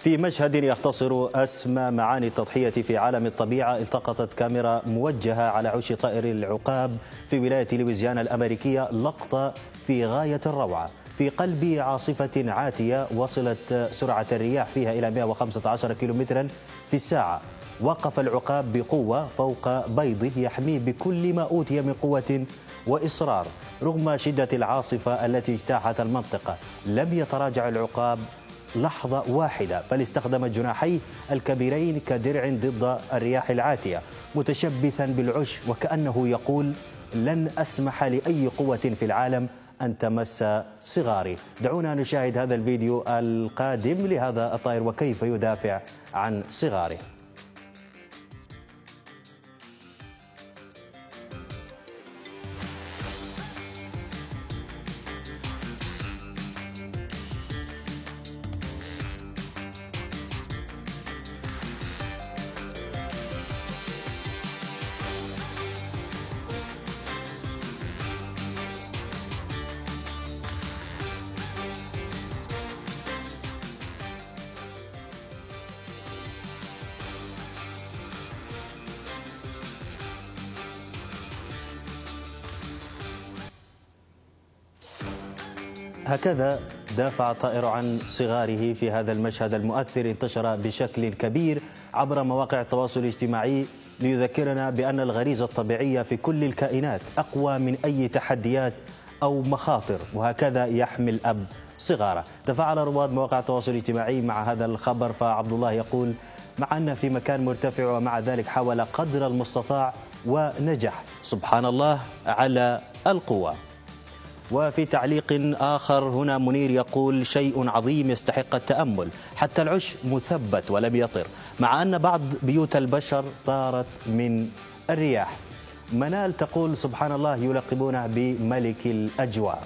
في مشهد يختصر أسمى معاني التضحية في عالم الطبيعة، التقطت كاميرا موجهة على عش طائر العقاب في ولاية لويزيانا الأمريكية لقطة في غاية الروعة. في قلب عاصفة عاتية وصلت سرعة الرياح فيها إلى 115 كيلومترا في الساعة، وقف العقاب بقوة فوق بيضه يحميه بكل ما أوتي من قوة وإصرار. رغم شدة العاصفة التي اجتاحت المنطقة لم يتراجع العقاب لحظة واحدة، بل استخدم جناحيه الكبيرين كدرع ضد الرياح العاتية، متشبثا بالعش وكأنه يقول: لن أسمح لأي قوة في العالم أن تمس صغاري. دعونا نشاهد هذا الفيديو القادم لهذا الطائر وكيف يدافع عن صغاره. هكذا دافع الطائر عن صغاره في هذا المشهد المؤثر انتشر بشكل كبير عبر مواقع التواصل الاجتماعي ليذكرنا بأن الغريزة الطبيعية في كل الكائنات أقوى من أي تحديات أو مخاطر، وهكذا يحمي الأب صغاره. تفاعل رواد مواقع التواصل الاجتماعي مع هذا الخبر، فعبد الله يقول: مع أنه في مكان مرتفع ومع ذلك حاول قدر المستطاع ونجح، سبحان الله على القوة. وفي تعليق آخر هنا منير يقول: شيء عظيم يستحق التأمل، حتى العش مثبت ولم يطر، مع أن بعض بيوت البشر طارت من الرياح. منال تقول: سبحان الله، يلقبونه بملك الأجواء.